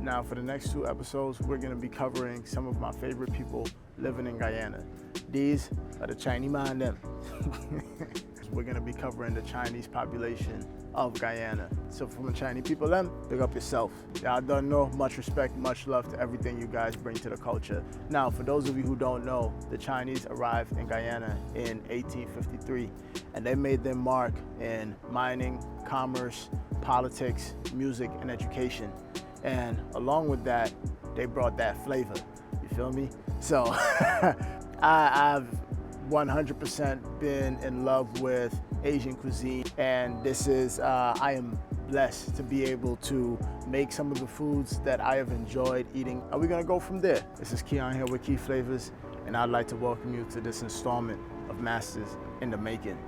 Now for the next 2 episodes, we're gonna be covering some of my favorite people living in Guyana. These are the Chinese man them. We're gonna be covering the Chinese population of Guyana. So from the Chinese people them, big up yourself. Y'all don't know, much respect, much love to everything you guys bring to the culture. Now, for those of you who don't know, the Chinese arrived in Guyana in 1853, and they made their mark in mining, commerce, politics, music, and education. And along with that, they brought that flavor, you feel me? So I've 100% been in love with Asian cuisine, and this is, I am blessed to be able to make some of the foods that I have enjoyed eating. And we're gonna go from there. This is Keon here with Keyflavors, and I'd like to welcome you to this installment of Masters in the Making.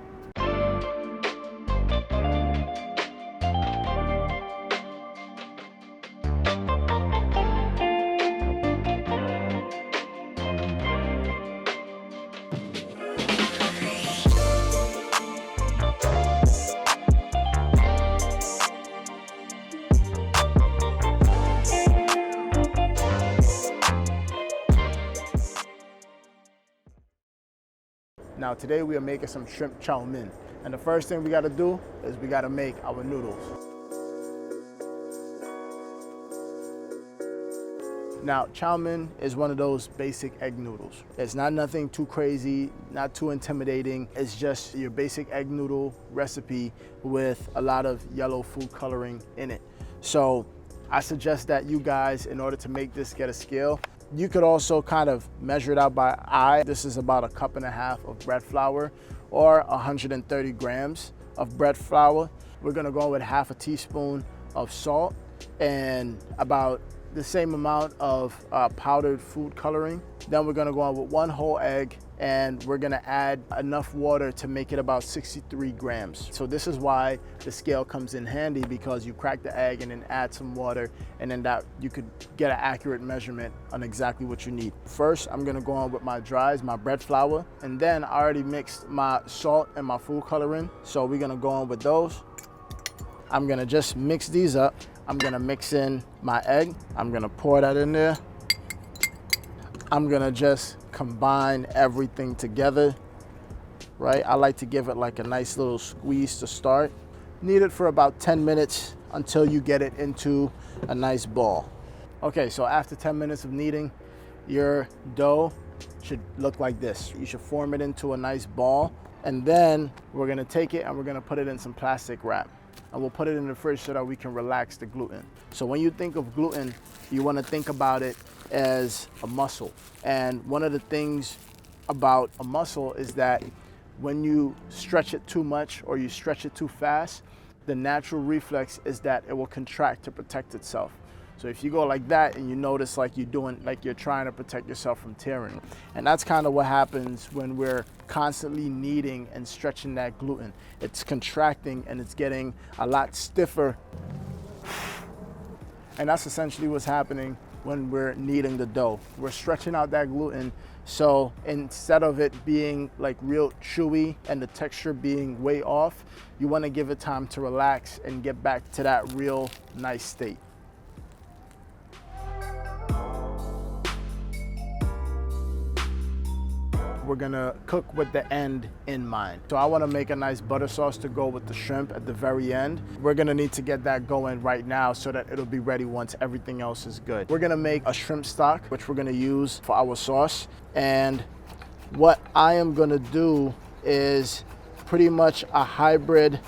Now today we are making some shrimp chow mein. And the first thing we gotta do is we gotta make our noodles. Now chow mein is one of those basic egg noodles. It's not nothing too crazy, not too intimidating. It's just your basic egg noodle recipe with a lot of yellow food coloring in it. So I suggest that you guys, in order to make this, get a scale. You could also kind of measure it out by eye. This is about 1.5 cups of bread flour or 130 grams of bread flour. We're gonna go with 1/2 teaspoon of salt and about the same amount of powdered food coloring. Then we're gonna go on with 1 whole egg, and we're gonna add enough water to make it about 63 grams. So this is why the scale comes in handy, because you crack the egg and then add some water, and then that you could get an accurate measurement on exactly what you need. First, I'm gonna go on with my dries, my bread flour, and then I already mixed my salt and my food coloring. So we're gonna go on with those. I'm gonna just mix these up. I'm gonna mix in my egg. I'm gonna pour that in there. I'm gonna just combine everything together, right? I like to give it like a nice little squeeze to start. Knead it for about 10 minutes until you get it into a nice ball. Okay, so after 10 minutes of kneading, your dough should look like this. You should form it into a nice ball, and then we're gonna take it and we're gonna put it in some plastic wrap. And we'll put it in the fridge so that we can relax the gluten. So when you think of gluten, you wanna think about it as a muscle. And one of the things about a muscle is that when you stretch it too much or you stretch it too fast, the natural reflex is that it will contract to protect itself. So if you go like that and you notice like you're trying to protect yourself from tearing. And that's kind of what happens when we're constantly kneading and stretching that gluten. It's contracting and it's getting a lot stiffer. And that's essentially what's happening when we're kneading the dough. We're stretching out that gluten, so instead of it being like real chewy and the texture being way off, you want to give it time to relax and get back to that real nice state. We're gonna cook with the end in mind. So I wanna make a nice butter sauce to go with the shrimp at the very end. We're gonna need to get that going right now so that it'll be ready once everything else is good. We're gonna make a shrimp stock, which we're gonna use for our sauce. And what I am gonna do is pretty much a hybrid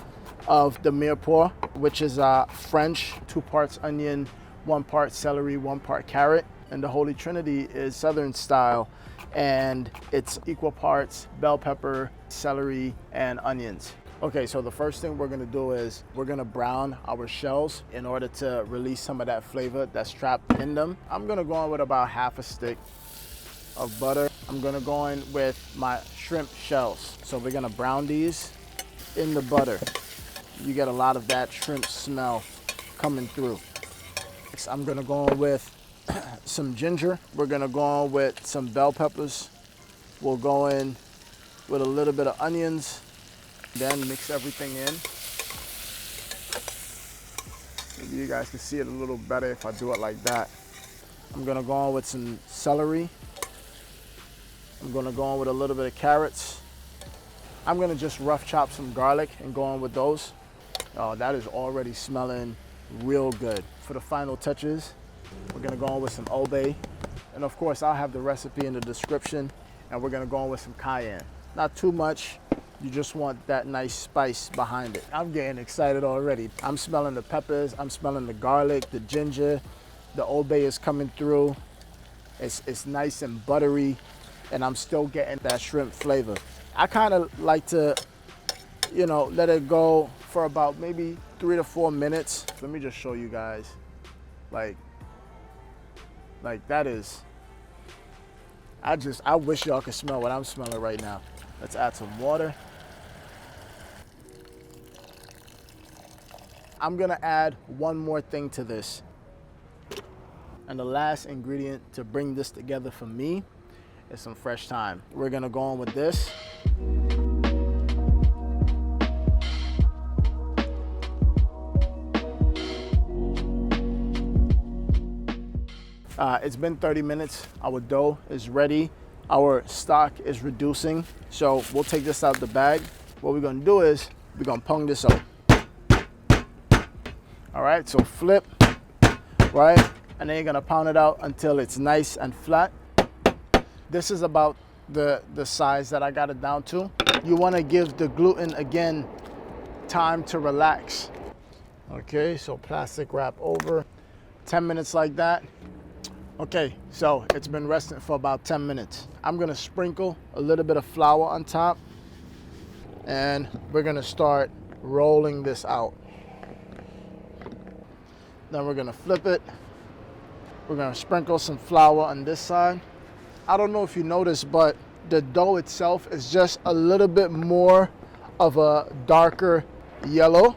of the mirepoix, which is French, 2 parts onion, 1 part celery, 1 part carrot. And the Holy Trinity is Southern style, and it's equal parts bell pepper, celery, and onions. Okay, so the first thing we're gonna do is we're gonna brown our shells in order to release some of that flavor that's trapped in them. I'm gonna go in with about 1/2 stick of butter. I'm gonna go in with my shrimp shells. So we're gonna brown these in the butter. You get a lot of that shrimp smell coming through. Next, I'm gonna go in with some ginger. We're gonna go on with some bell peppers. We'll go in with a little bit of onions, then mix everything in. Maybe you guys can see it a little better if I do it like that. I'm gonna go on with some celery. I'm gonna go on with a little bit of carrots. I'm gonna just rough chop some garlic and go on with those. Oh, that is already smelling real good. For the final touches, we're gonna go on with some obey. And of course, I'll have the recipe in the description. And we're gonna go on with some cayenne. Not too much, you just want that nice spice behind it. I'm getting excited already. I'm smelling the peppers, I'm smelling the garlic, the ginger, the obey is coming through. It's nice and buttery, and I'm still getting that shrimp flavor. I kind of like to, you know, let it go for about maybe 3 to 4 minutes. Let me just show you guys. Like that is, I wish y'all could smell what I'm smelling right now. Let's add some water. I'm gonna add one more thing to this. And the last ingredient to bring this together for me is some fresh thyme. We're gonna go on with this. It's been 30 minutes. Our dough is ready. Our stock is reducing. So we'll take this out the bag. What we're gonna do is we're gonna pong this up. All right, so flip, right? And then you're gonna pound it out until it's nice and flat. This is about the size that I got it down to. You wanna give the gluten, again, time to relax. Okay, so plastic wrap over, 10 minutes like that. Okay, so it's been resting for about 10 minutes. I'm gonna sprinkle a little bit of flour on top, and we're gonna start rolling this out. Then we're gonna flip it. We're gonna sprinkle some flour on this side. I don't know if you noticed, but the dough itself is just a little bit more of a darker yellow.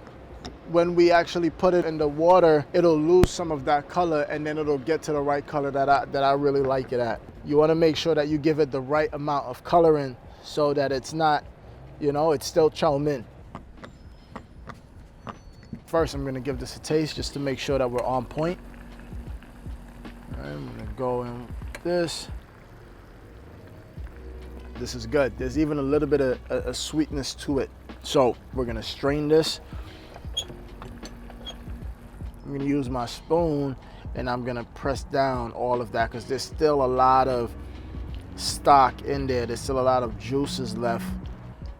When we actually put it in the water, it'll lose some of that color, and then it'll get to the right color that I really like it at. You wanna make sure that you give it the right amount of coloring so that it's not, you know, it's still chow mein. First, I'm gonna give this a taste just to make sure that we're on point. All right, I'm gonna go in with this. This is good. There's even a little bit of a sweetness to it. So we're gonna strain this. I'm gonna use my spoon and I'm gonna press down all of that because there's still a lot of stock in there. There's still a lot of juices left.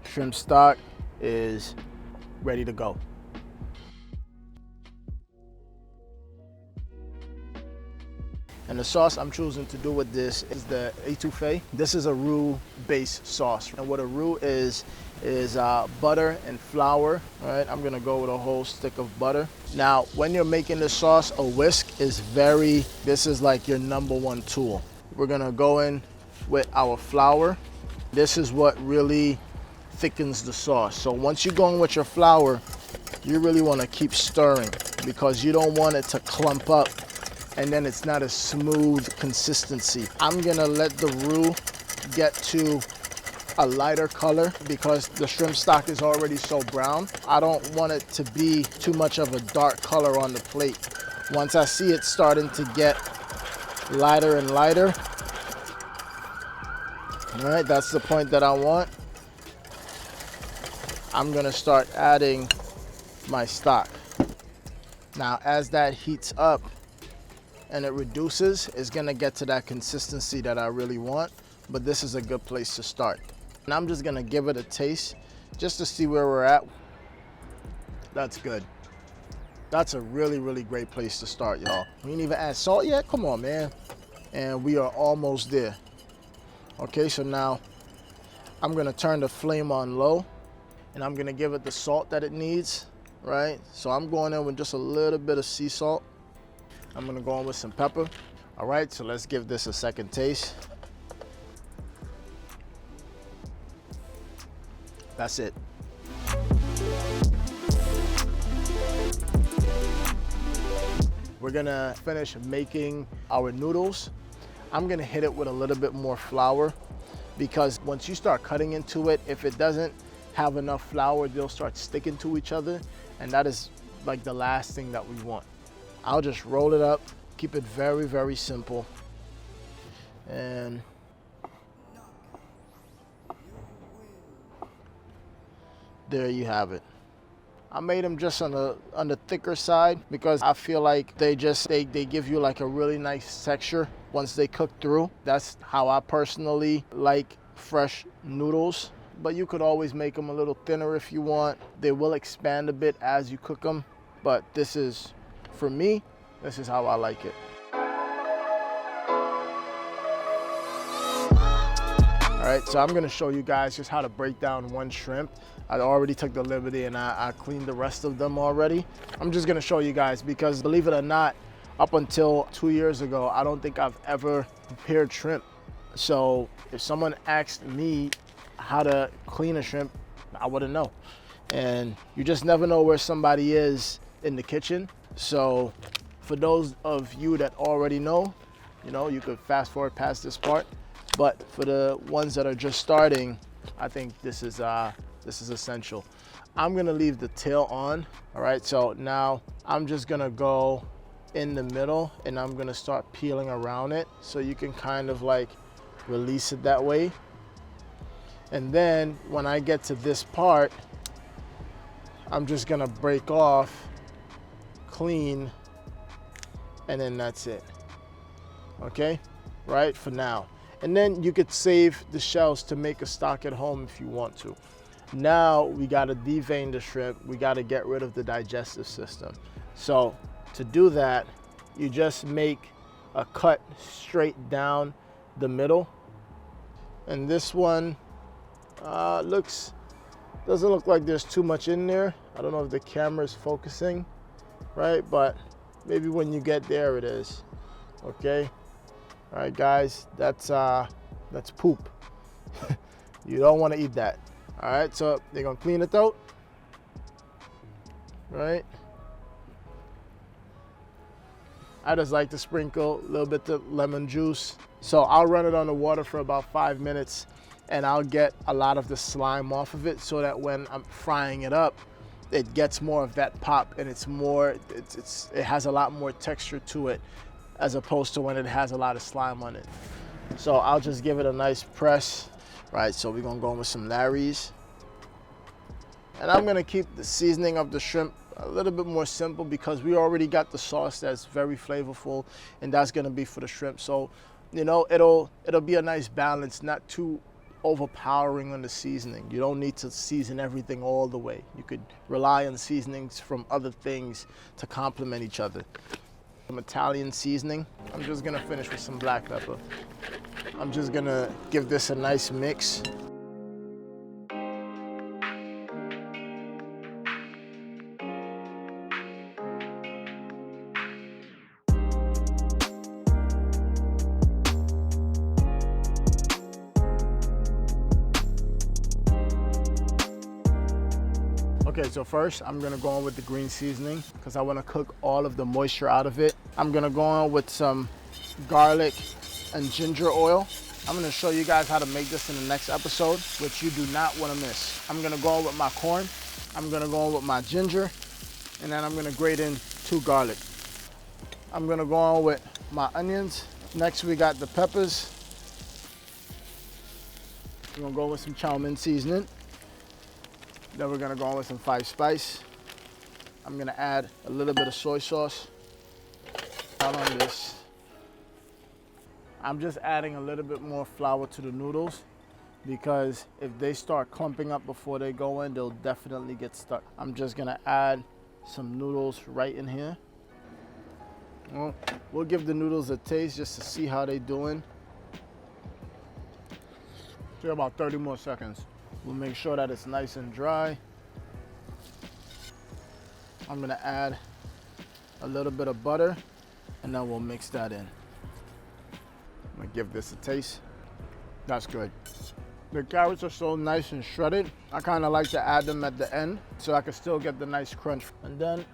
Shrimp stock is ready to go. And the sauce I'm choosing to do with this is the étouffée. This is a roux-based sauce. And what a roux is butter and flour, all right? I'm gonna go with a whole stick of butter. Now, when you're making this sauce, a whisk is this is like your #1 tool. We're gonna go in with our flour. This is what really thickens the sauce. So once you go in with your flour, you really wanna keep stirring because you don't want it to clump up and then it's not a smooth consistency. I'm gonna let the roux get to a lighter color because the shrimp stock is already so brown. I don't want it to be too much of a dark color on the plate. Once I see it starting to get lighter and lighter, all right, that's the point that I want. I'm gonna start adding my stock. Now, as that heats up and it reduces, it's gonna get to that consistency that I really want, but this is a good place to start. And I'm just gonna give it a taste just to see where we're at. That's good. That's a really, really great place to start, y'all. We didn't even add salt yet? Come on, man. And we are almost there. Okay, so now I'm gonna turn the flame on low and I'm gonna give it the salt that it needs, right? So I'm going in with just a little bit of sea salt. I'm gonna go in with some pepper. All right, so let's give this a second taste. That's it. We're gonna finish making our noodles. I'm gonna hit it with a little bit more flour because once you start cutting into it, if it doesn't have enough flour, they'll start sticking to each other, and that is like the last thing that we want. I'll just roll it up, keep it very, very simple. And there you have it. I made them just on the thicker side because I feel like they give you like a really nice texture once they cook through. That's how I personally like fresh noodles. But you could always make them a little thinner if you want. They will expand a bit as you cook them. But this is, for me, this is how I like it. All right, so I'm gonna show you guys just how to break down one shrimp. I already took the liberty and I cleaned the rest of them already. I'm just gonna show you guys because believe it or not, up until 2 years ago, I don't think I've ever prepared shrimp. So if someone asked me how to clean a shrimp, I wouldn't know. And you just never know where somebody is in the kitchen. So for those of you that already know, you could fast forward past this part. But for the ones that are just starting, I think this is essential. I'm gonna leave the tail on. All right, so now I'm just gonna go in the middle and I'm gonna start peeling around it so you can kind of like release it that way. And then when I get to this part, I'm just gonna break off, clean, and then that's it. Okay, right, for now. And then you could save the shells to make a stock at home if you want to. Now we gotta devein the shrimp. We gotta get rid of the digestive system. So to do that, you just make a cut straight down the middle. And this one doesn't look like there's too much in there. I don't know if the camera is focusing, right? But maybe when you get there, it is. Okay. All right, guys, that's poop. You don't want to eat that. All right, so they're gonna clean the throat, right? I just like to sprinkle a little bit of lemon juice. So I'll run it on the water for about 5 minutes and I'll get a lot of the slime off of it so that when I'm frying it up, it gets more of that pop and it has a lot more texture to it as opposed to when it has a lot of slime on it. So I'll just give it a nice press. Right, so we're gonna go in with some Larry's. And I'm gonna keep the seasoning of the shrimp a little bit more simple because we already got the sauce that's very flavorful and that's gonna be for the shrimp. So, it'll be a nice balance, not too overpowering on the seasoning. You don't need to season everything all the way. You could rely on seasonings from other things to complement each other. Some Italian seasoning. I'm just gonna finish with some black pepper. I'm just gonna give this a nice mix. Okay, so first I'm gonna go on with the green seasoning because I wanna cook all of the moisture out of it. I'm gonna go on with some garlic and ginger oil. I'm gonna show you guys how to make this in the next episode, which you do not wanna miss. I'm gonna go on with my corn. I'm gonna go on with my ginger, and then I'm gonna grate in 2 garlic. I'm gonna go on with my onions. Next we got the peppers. We're gonna go with some Chow Mein seasoning. Then we're gonna go on with some 5 spice. I'm gonna add a little bit of soy sauce out on this. I'm just adding a little bit more flour to the noodles because if they start clumping up before they go in, they'll definitely get stuck. I'm just gonna add some noodles right in here. Well, we'll give the noodles a taste just to see how they're doing. Take about 30 more seconds. We'll make sure that it's nice and dry. I'm gonna add a little bit of butter and then we'll mix that in. I'm gonna give this a taste. That's good. The carrots are so nice and shredded. I kind of like to add them at the end so I can still get the nice crunch. And then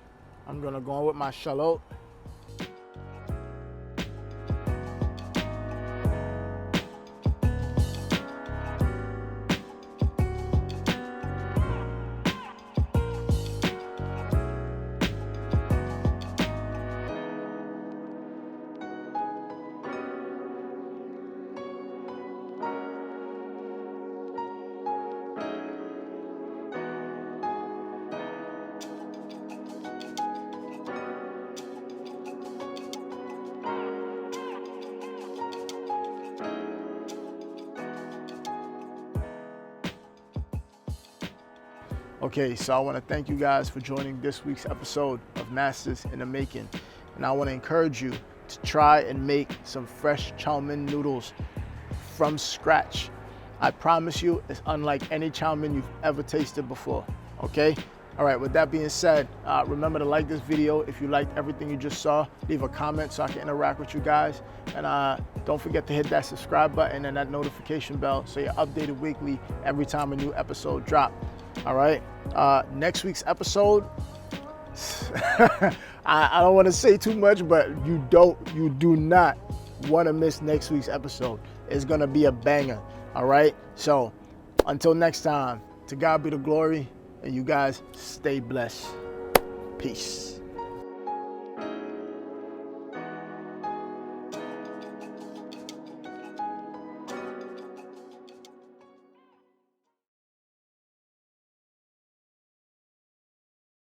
I'm gonna go with my shallot. Okay, so I want to thank you guys for joining this week's episode of Masters in the Making. And I want to encourage you to try and make some fresh chow mein noodles from scratch. I promise you, it's unlike any chow mein you've ever tasted before, okay? All right, with that being said, remember to like this video. If you liked everything you just saw, leave a comment so I can interact with you guys. And don't forget to hit that subscribe button and that notification bell so you're updated weekly every time a new episode drops. All right, next week's episode, I don't want to say too much, but you do not want to miss next week's episode. It's gonna be a banger. All right, so until next time, to God be the glory, and you guys stay blessed. Peace.